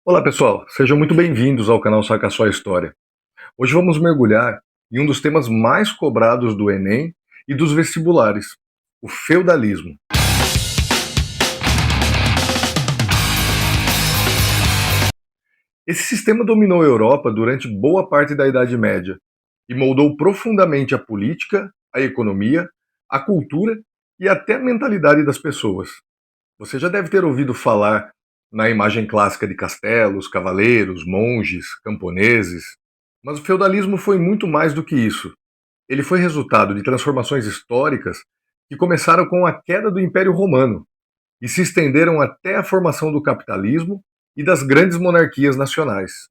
Olá pessoal, sejam muito bem-vindos ao canal Saca Só História. Hoje vamos mergulhar em um dos temas mais cobrados do Enem e dos vestibulares, o feudalismo. Esse sistema dominou a Europa durante boa parte da Idade Média e moldou profundamente a política, a economia, a cultura e até a mentalidade das pessoas. Você já deve ter ouvido falar na imagem clássica de castelos, cavaleiros, monges, camponeses, mas o feudalismo foi muito mais do que isso. Ele foi resultado de transformações históricas que começaram com a queda do Império Romano e se estenderam até a formação do capitalismo e das grandes monarquias nacionais.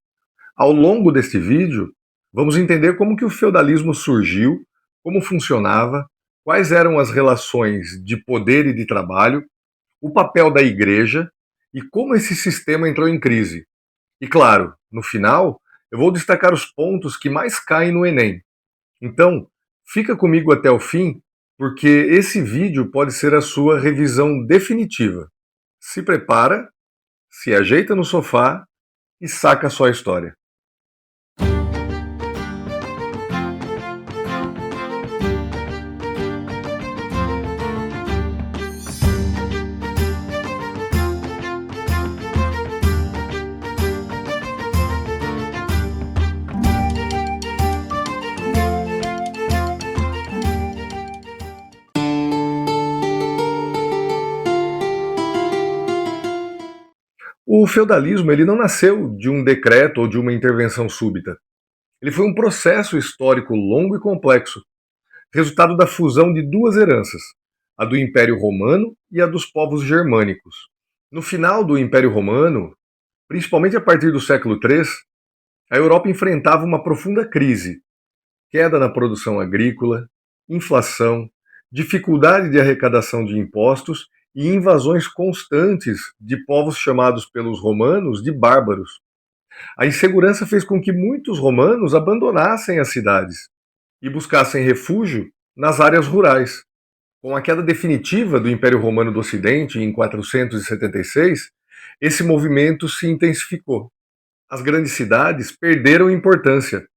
Ao longo deste vídeo, vamos entender como que o feudalismo surgiu, como funcionava, quais eram as relações de poder e de trabalho, o papel da igreja e como esse sistema entrou em crise. E claro, no final, eu vou destacar os pontos que mais caem no Enem. Então, fica comigo até o fim, porque esse vídeo pode ser a sua revisão definitiva. Se prepara, se ajeita no sofá e saca só a história. O feudalismo ele não nasceu de um decreto ou de uma intervenção súbita. Ele foi um processo histórico longo e complexo, resultado da fusão de duas heranças, a do Império Romano e a dos povos germânicos. No final do Império Romano, principalmente a partir do século III, a Europa enfrentava uma profunda crise, queda na produção agrícola, inflação, dificuldade de arrecadação de impostos e invasões constantes de povos chamados pelos romanos de bárbaros. A insegurança fez com que muitos romanos abandonassem as cidades e buscassem refúgio nas áreas rurais. Com a queda definitiva do Império Romano do Ocidente em 476, esse movimento se intensificou. As grandes cidades perderam importância,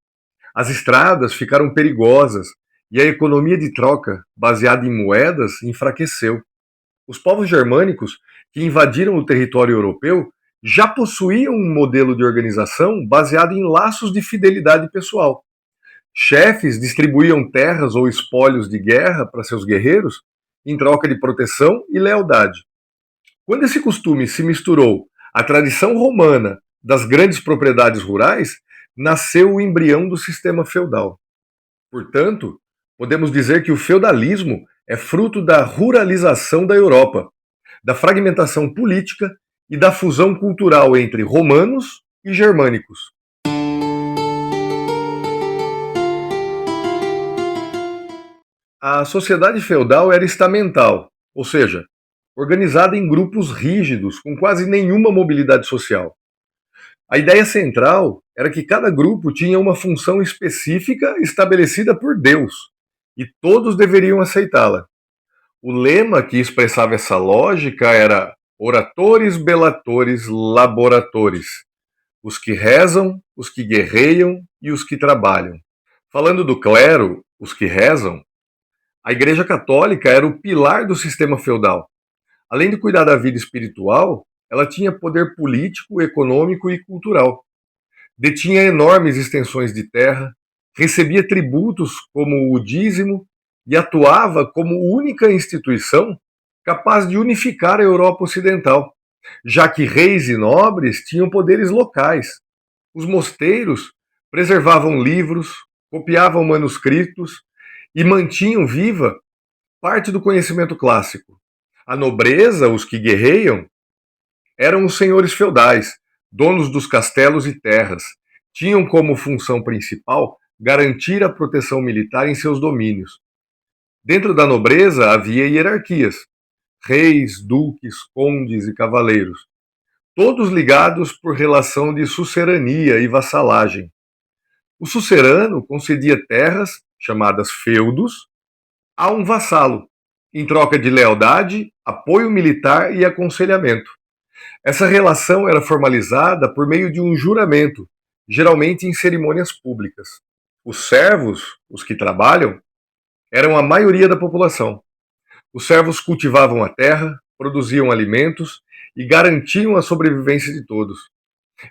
as estradas ficaram perigosas e a economia de troca, baseada em moedas, enfraqueceu. Os povos germânicos que invadiram o território europeu já possuíam um modelo de organização baseado em laços de fidelidade pessoal. Chefes distribuíam terras ou espólios de guerra para seus guerreiros em troca de proteção e lealdade. Quando esse costume se misturou à tradição romana das grandes propriedades rurais, nasceu o embrião do sistema feudal. Portanto, podemos dizer que o feudalismo é fruto da ruralização da Europa, da fragmentação política e da fusão cultural entre romanos e germânicos. A sociedade feudal era estamental, ou seja, organizada em grupos rígidos, com quase nenhuma mobilidade social. A ideia central era que cada grupo tinha uma função específica estabelecida por Deus, e todos deveriam aceitá-la. O lema que expressava essa lógica era oratores, belatores, laboratores, os que rezam, os que guerreiam e os que trabalham. Falando do clero, os que rezam, a Igreja Católica era o pilar do sistema feudal. Além de cuidar da vida espiritual, ela tinha poder político, econômico e cultural. Detinha enormes extensões de terra, recebia tributos como o dízimo e atuava como única instituição capaz de unificar a Europa Ocidental, já que reis e nobres tinham poderes locais. Os mosteiros preservavam livros, copiavam manuscritos e mantinham viva parte do conhecimento clássico. A nobreza, os que guerreiam, eram os senhores feudais, donos dos castelos e terras. Tinham como função principal garantir a proteção militar em seus domínios. Dentro da nobreza havia hierarquias: reis, duques, condes e cavaleiros, todos ligados por relação de sucerania e vassalagem. O sucerano concedia terras, chamadas feudos, a um vassalo, em troca de lealdade, apoio militar e aconselhamento. Essa relação era formalizada por meio de um juramento, geralmente em cerimônias públicas. Os servos, os que trabalham, eram a maioria da população. Os servos cultivavam a terra, produziam alimentos e garantiam a sobrevivência de todos.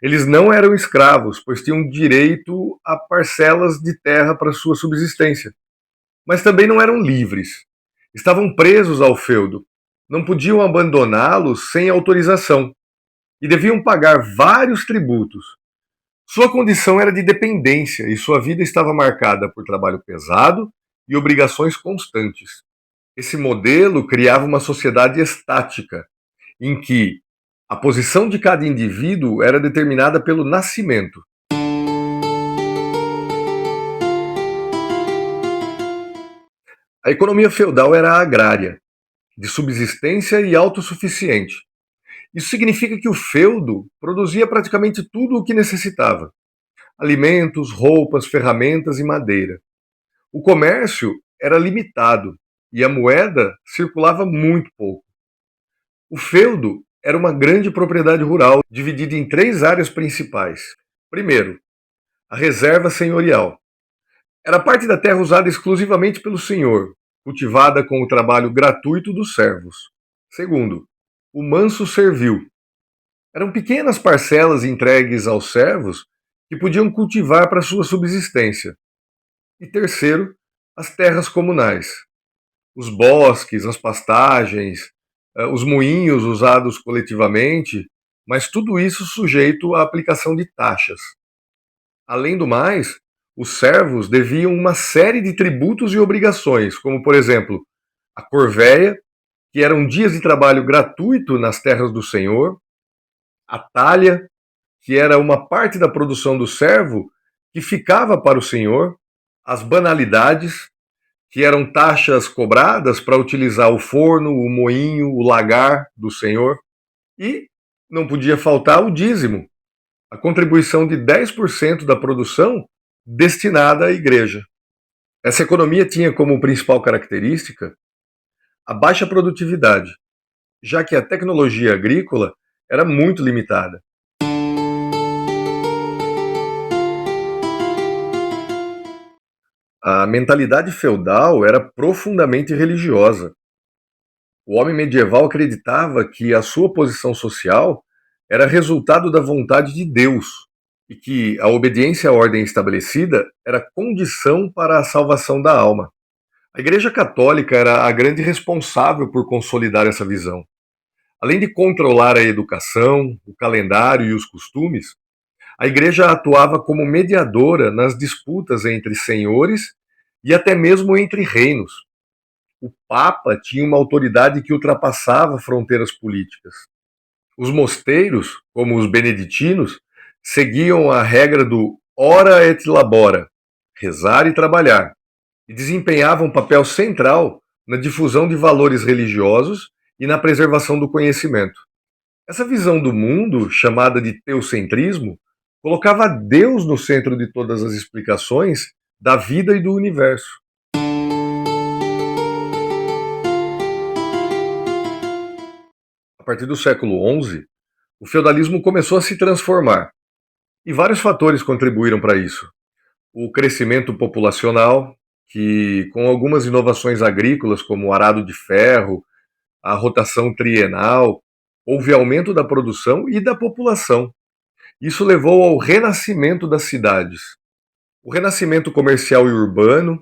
Eles não eram escravos, pois tinham direito a parcelas de terra para sua subsistência. Mas também não eram livres. Estavam presos ao feudo. Não podiam abandoná-los sem autorização e deviam pagar vários tributos. Sua condição era de dependência e sua vida estava marcada por trabalho pesado e obrigações constantes. Esse modelo criava uma sociedade estática, em que a posição de cada indivíduo era determinada pelo nascimento. A economia feudal era agrária, de subsistência e autossuficiente. Isso significa que o feudo produzia praticamente tudo o que necessitava: alimentos, roupas, ferramentas e madeira. O comércio era limitado e a moeda circulava muito pouco. O feudo era uma grande propriedade rural dividida em três áreas principais. Primeiro, a reserva senhorial. Era parte da terra usada exclusivamente pelo senhor, cultivada com o trabalho gratuito dos servos. Segundo, o manso servil. Eram pequenas parcelas entregues aos servos que podiam cultivar para sua subsistência. E terceiro, as terras comunais. Os bosques, as pastagens, os moinhos usados coletivamente, mas tudo isso sujeito à aplicação de taxas. Além do mais, os servos deviam uma série de tributos e obrigações, como, por exemplo, a corvéia, que eram dias de trabalho gratuito nas terras do senhor, a talha, que era uma parte da produção do servo que ficava para o senhor, as banalidades, que eram taxas cobradas para utilizar o forno, o moinho, o lagar do senhor, e não podia faltar o dízimo, a contribuição de 10% da produção destinada à igreja. Essa economia tinha como principal característica a baixa produtividade, já que a tecnologia agrícola era muito limitada. A mentalidade feudal era profundamente religiosa. O homem medieval acreditava que a sua posição social era resultado da vontade de Deus e que a obediência à ordem estabelecida era condição para a salvação da alma. A Igreja Católica era a grande responsável por consolidar essa visão. Além de controlar a educação, o calendário e os costumes, a Igreja atuava como mediadora nas disputas entre senhores e até mesmo entre reinos. O Papa tinha uma autoridade que ultrapassava fronteiras políticas. Os mosteiros, como os beneditinos, seguiam a regra do ora et labora, rezar e trabalhar, e desempenhavam um papel central na difusão de valores religiosos e na preservação do conhecimento. Essa visão do mundo, chamada de teocentrismo, colocava Deus no centro de todas as explicações da vida e do universo. A partir do século XI, o feudalismo começou a se transformar, e vários fatores contribuíram para isso. O crescimento populacional, que com algumas inovações agrícolas, como o arado de ferro, a rotação trienal, houve aumento da produção e da população. Isso levou ao renascimento das cidades. O renascimento comercial e urbano,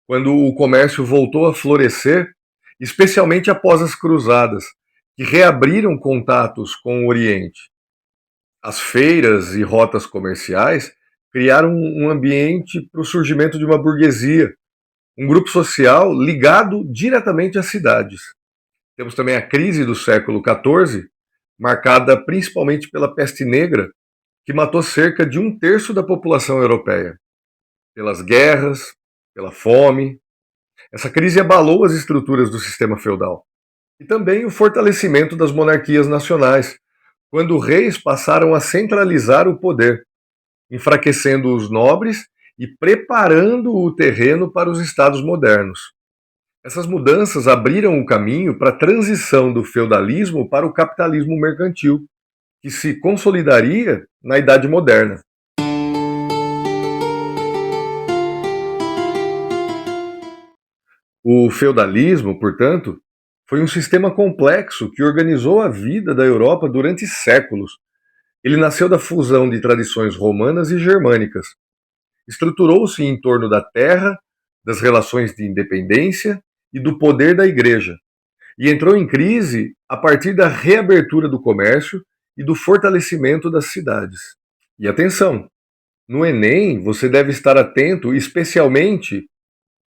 quando o comércio voltou a florescer, especialmente após as cruzadas, que reabriram contatos com o Oriente. As feiras e rotas comerciais criaram um ambiente para o surgimento de uma burguesia, um grupo social ligado diretamente às cidades. Temos também a crise do século XIV, marcada principalmente pela peste negra, que matou cerca de um terço da população europeia. Pelas guerras, pela fome. Essa crise abalou as estruturas do sistema feudal. E também o fortalecimento das monarquias nacionais, quando reis passaram a centralizar o poder, enfraquecendo os nobres e preparando o terreno para os estados modernos. Essas mudanças abriram o caminho para a transição do feudalismo para o capitalismo mercantil. que se consolidaria na Idade Moderna. O feudalismo, portanto, foi um sistema complexo que organizou a vida da Europa durante séculos. Ele nasceu da fusão de tradições romanas e germânicas. Estruturou-se em torno da terra, das relações de independência e do poder da igreja, e entrou em crise a partir da reabertura do comércio e do fortalecimento das cidades. E atenção, no Enem você deve estar atento especialmente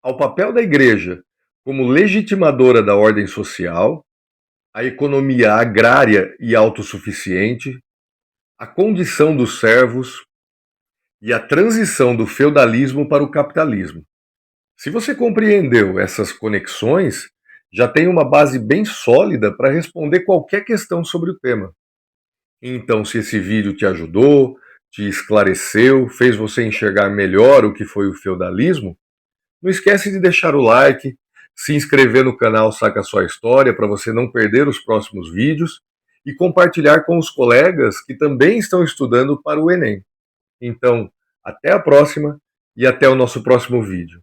ao papel da igreja como legitimadora da ordem social, a economia agrária e autossuficiente, a condição dos servos e a transição do feudalismo para o capitalismo. Se você compreendeu essas conexões, já tem uma base bem sólida para responder qualquer questão sobre o tema. Então, se esse vídeo te ajudou, te esclareceu, fez você enxergar melhor o que foi o feudalismo, não esquece de deixar o like, se inscrever no canal Saca Sua História para você não perder os próximos vídeos e compartilhar com os colegas que também estão estudando para o Enem. Então, até a próxima e até o nosso próximo vídeo.